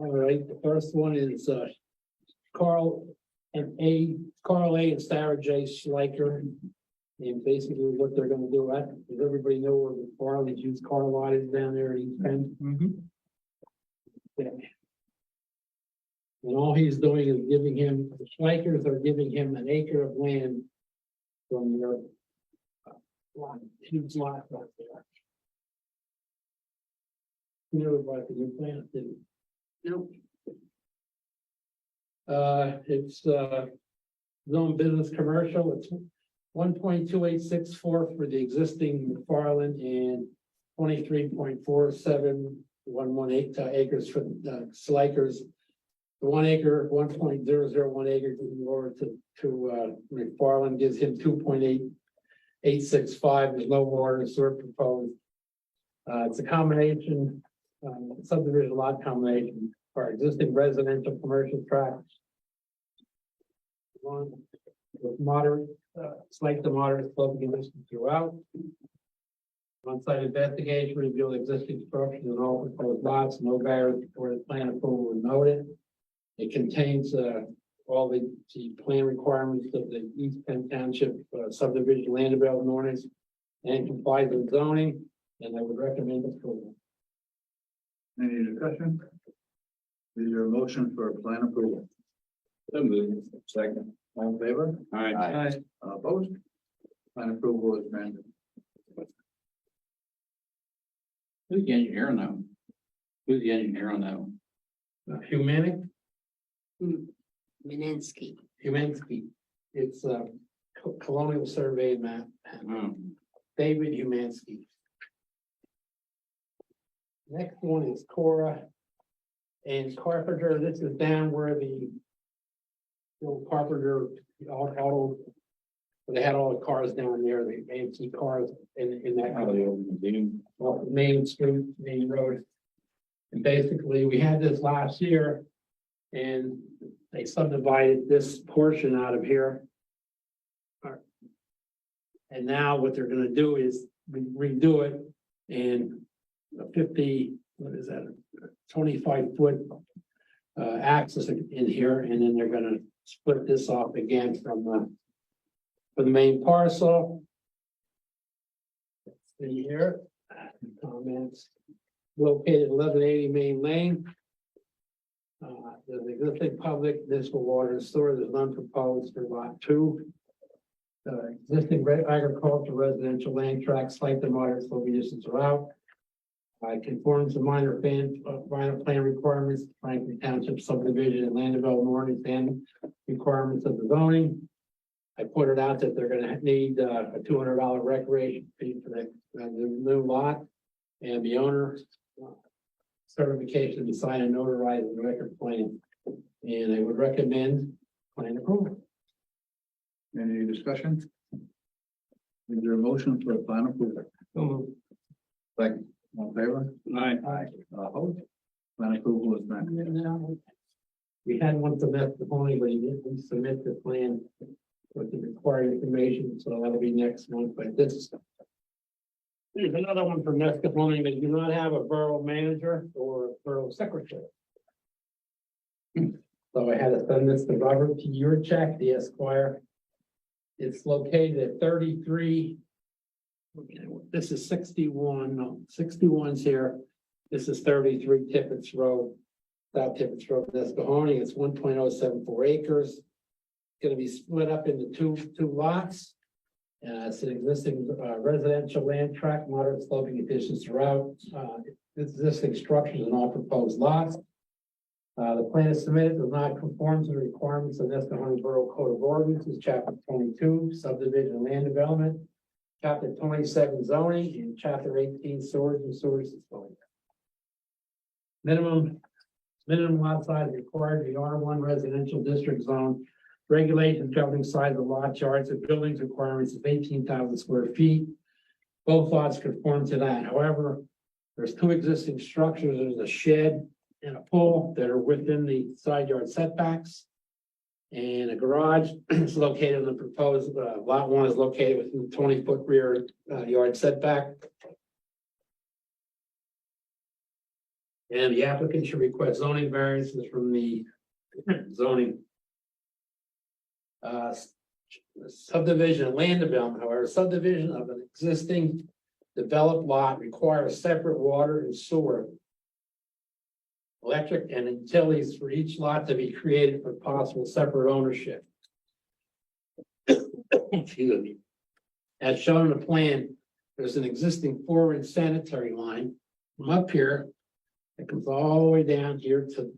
All right, the first one is Carl A. and Sarah J. Schleicher. And basically what they're gonna do, does everybody know where the Farley's used car lot is down there at East Penn? Yeah. And all he's doing is giving him, the Schleichers are giving him an acre of land from their lot, huge lot right there. You never bought the new plant, did you? Nope. It's zone business commercial. It's 1.2864 for the existing McFarland and 23.4718 acres for the Schleichers. The 1 acre, 1.001 acre going over to McFarland gives him 2.8865. There's no water and sewer proposed. It's a combination, subdivision lot combination for existing residential commercial tracts. One with moderate, slight to moderate sloping conditions throughout. On-site investigation revealed existing structures and all proposed lots, no barriers before the plan approval were noted. It contains all the plan requirements of the East Penn Township subdivision land development ordinance and complies with zoning, and I would recommend approval. Any discussion? Is there a motion for plan approval? So moved. Second. All in favor? Aye. Opposed? Plan approval is granted. Who's the engineer on that one? Who's the engineer on that one? Humanic, Meninsky. Humansky. It's a colonial survey map. Oh, David Humansky. Next one is Cora and Carpenter. This is down where the old Carpenter auto, they had all the cars down there, the antique cars in that Main Street, Main Road. And basically, we had this last year and they subdivided this portion out of here. And now what they're gonna do is redo it and a 50, what is that, 25-foot axis in here, and then they're gonna split this off again from the main parcel. Let's see here, comments. Located 1180 Main Lane. There's existing public municipal water and sewer. There's none proposed for lot 2. Existing agricultural residential land tracts, slight to moderate slope conditions are out. Conforms to minor plan requirements, Franklin Township subdivision and land development ordinance and requirements of the zoning. I pointed out that they're going to need a $200 recreation fee for the new lot, and the owner certification to sign and notarize the record plan. And I would recommend plan approval. Any discussion? Is there a motion for plan approval? Second. All in favor? aye. Opposed? Plan approval is granted. We had one from Mascapone, but he didn't submit the plan with the required information, so that'll be next month. But there's another one from Mascapone. They do not have a borough manager or a borough secretary. So I had to send this to Robert T. Yurchak, the Esquire. It's located at 33. This is 61. No, 61's here. This is 33 Tippett's Road, South Tippett's Road, Nescahoning. It's 1.074 acres. It's going to be split up into two lots. It's an existing residential land tract, moderate sloping conditions throughout. Existing structures and all proposed lots. The plan is submitted does not conform to the requirements of Nescahoning Borough Code of Ordinances, Chapter 22, Subdivision and Land Development, Chapter 27, Zoning, and Chapter 18, Storage and Storage Disposal. Minimum lot size required, the R1 residential district zone. Regulations governing size of lot yards and buildings requirements of 18,000 square feet. Both lots conform to that. However, there's 2 existing structures. There's a shed and a pool that are within the side yard setbacks. And a garage is located in the proposed, lot 1 is located within the 20-foot rear yard setback. And the applicant should request zoning variances from the zoning subdivision and land development. However, subdivision of an existing developed lot requires separate water and sewer, electric and utilities for each lot to be created for possible separate ownership. Excuse me. As shown in the plan, there's an existing 4-inch sanitary line from up here. It comes all the way down here to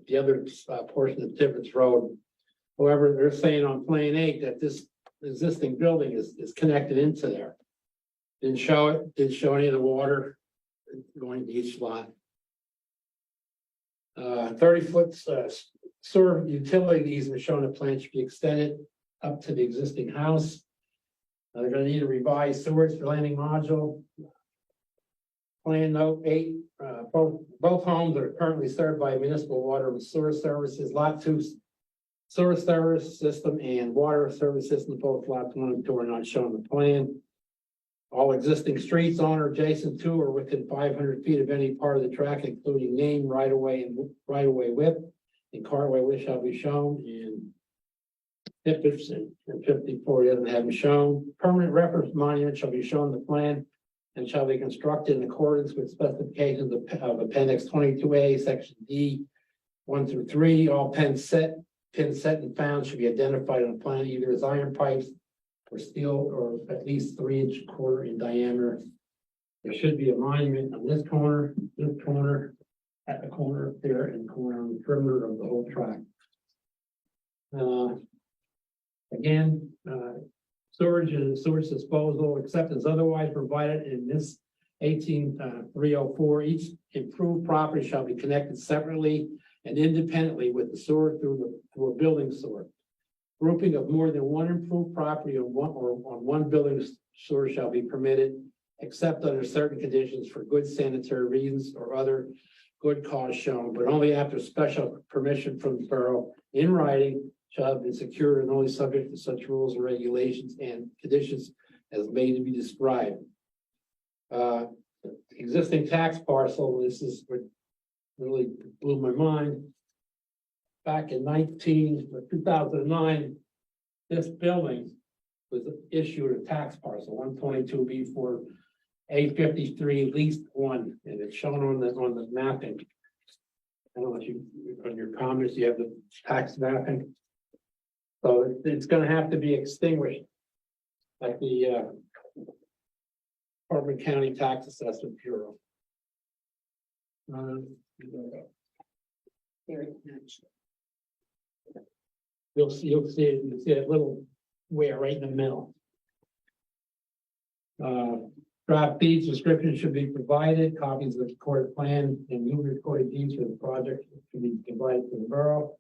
the other portion of Tibbetts Road. However, they're saying on Plan 8 that this existing building is connected into there. Didn't show it, didn't show any of the water going to each lot. 30-foot sewer utility easement shown in the plan should be extended up to the existing house. They're gonna need a revised sewage landing module. Plan note 8, both homes are currently served by municipal water and sewer services. Lot 2 sewer service system and water service system, both lots 1 and 2 are not shown in the plan. All existing streets on or adjacent to or within 500 feet of any part of the track, including name, right-of-way, and right-of-way width, and carway width shall be shown. And Tippets and 54 doesn't have them shown. Permanent reference monument shall be shown in the plan and shall be constructed in accordance with specifications of Appendix 22A, Section D, 1 through 3. All pins set and found should be identified on the plan either as iron pipes or steel or at least 3-inch quarter in diameter. There should be a monument on this corner, at the corner there, and corner on the perimeter of the whole track. Again, storage and sewage disposal, except as otherwise provided in this 18304. Each improved property shall be connected separately and independently with the sewer through a building sewer. Grouping of more than one improved property on one building sewer shall be permitted, except under certain conditions for good sanitary reasons or other good cause shown, but only after special permission from the borough in writing shall have been secured and only subject to such rules and regulations and conditions as may be described. Existing tax parcel, this is what really blew my mind. Back in 2009, this building was issued a tax parcel, 122B for A53 least 1, and it's shown on the mapping. I don't know if you, on your comments, you have the tax mapping. So it's gonna have to be extinguished, like the Carbon County Tax Assessment Bureau. You'll see a little wear right in the middle. Draft deeds description should be provided. Copies of the recorded plan and new recorded deeds for the project should be provided to the borough.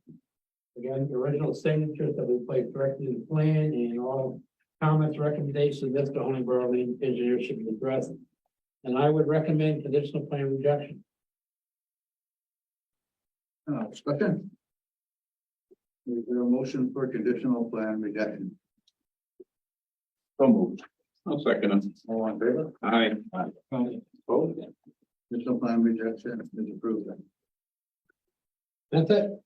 Again, the original signatures that we placed directly in the plan and all comments, recommendations, Mr. Honeyborough engineer should be addressed. And I would recommend conditional plan rejection. Discussion? Is there a motion for conditional plan rejection? So moved. I'll second it. All in favor? Aye. Opposed? Conditional plan rejection is approved. That's it.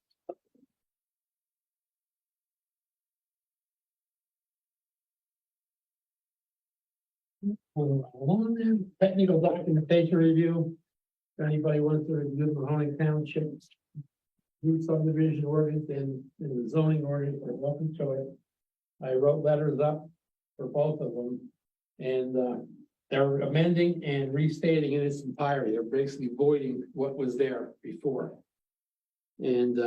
Technical documentation review. If anybody wants to review the Mahoning Township new subdivision ordinance and the zoning ordinance, they're welcome to it. I wrote letters up for both of them, and they're amending and restating in its entirety. They're basically voiding what was there before. And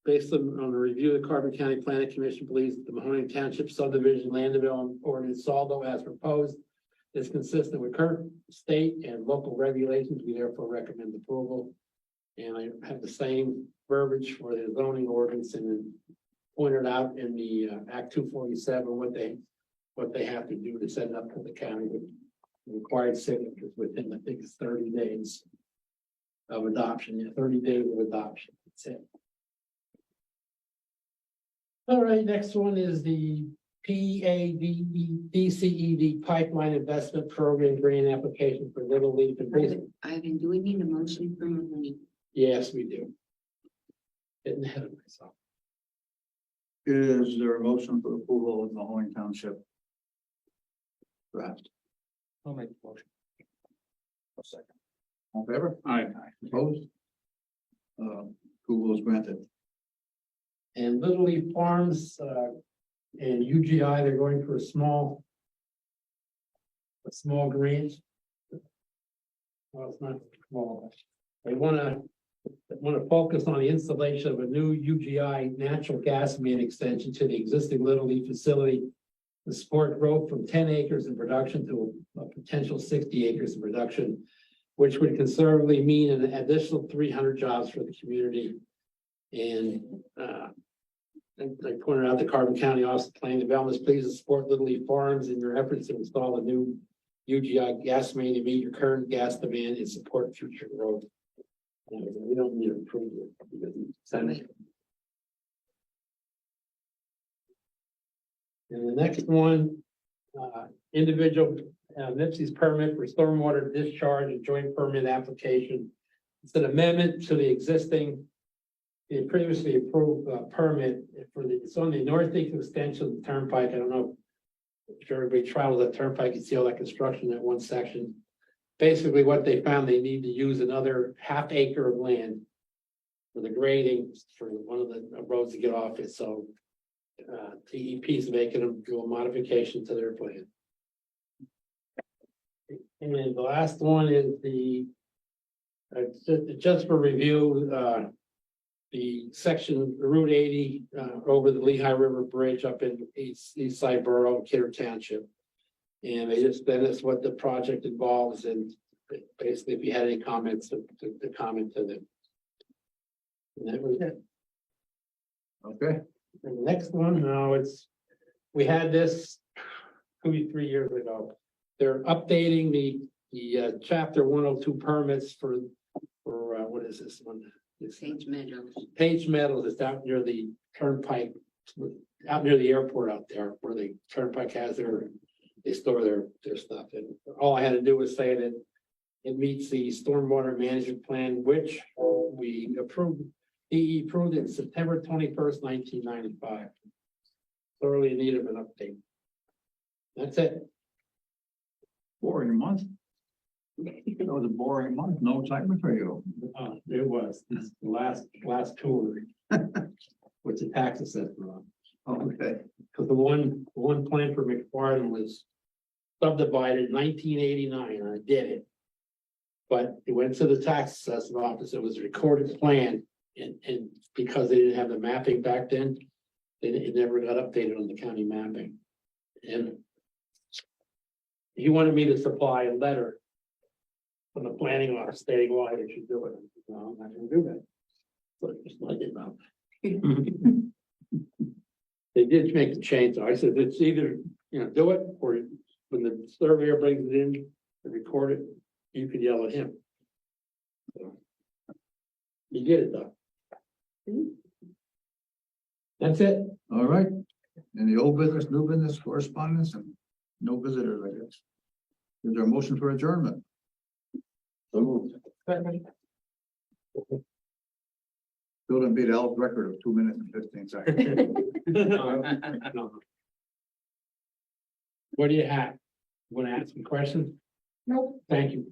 based on the review, the Carbon County Planning Commission believes that the Mahoning Township subdivision land development ordinance, although as proposed, is consistent with current state and local regulations. We therefore recommend approval. And I have the same verbiage for the zoning ordinance and then pointed out in the Act 247 what they have to do to send up to the county with required signatures within, I think it's 30 days of adoption. Yeah, 30 days of adoption. That's it. All right, next one is the PADCED Pipeline Investment Program Grant Application for Little League and Baseball. Ivan, do we need a motion for money? Yes, we do. Getting ahead of myself. Is there a motion for approval of the Mahoning Township draft? I'll make the motion. A second. All in favor? Aye. Opposed? Approval is granted. And Little League Farms, and UGI, they're going for a small grant. Well, it's not small. They wanna focus on the installation of a new UGI natural gas main extension to the existing Little League facility to support growth from 10 acres in production to a potential 60 acres in production, which would conservatively mean an additional 300 jobs for the community. And I pointed out the Carbon County Office of Planning Development is pleased to support Little League Farms in your efforts to install a new UGI gas main to meet your current gas demand and support future growth. We don't need to approve it because it's Senate. And the next one, individual NIPSE's permit for stormwater discharge and joint permit application. It's an amendment to the existing, the previously approved permit for the, it's on the northeast extension of the turnpike. I don't know if everybody travels that turnpike, you see all that construction in that one section. Basically, what they found, they need to use another ½ acre of land for the grading for one of the roads to get off it. So TEP is making them do a modification to their plan. And then the last one is the just for review, the section Route 80 over the Lehigh River Bridge up in East Side Borough, Kidder Township. And they just, that is what the project involves, and basically if you had any comments to comment to them. And that was it. Okay, And the next one, no, it's, we had this 2 3 years ago. They're updating the chapter 102 permits for what is this one? It's Sage Meadows. Page Meadows. It's out near the turnpike, out near the airport out there where the turnpike has they store their stuff. And all I had to do was say that it meets the stormwater management plan, which we approved. DE approved it September 21st, 1995. Thoroughly in need of an update. That's it. boring month. That was a boring month, no excitement for you. It was. This is the last tour. With the tax assessment on. Okay, Because the one plan for McFarland was subdivided in 1989, and I did it. But it went to the tax assessment office. It was a recorded plan, and because they didn't have the mapping back then, it never got updated on the county mapping. And he wanted me to supply a letter from the planning office stating why they should do it. No, I'm not gonna do that. But just like it now. They did make the change, though. I said, it's either, do it, or when the surveyor brings it in and record it, you could yell at him. So, he did it, though. That's it. all right. Any old business, new business, correspondence, and no visitors, I guess. Is there a motion for adjournment? So moved. Still didn't beat Al's record of 2 minutes and 15 seconds. No. What do you have? Want to ask some questions? Nope. Thank you.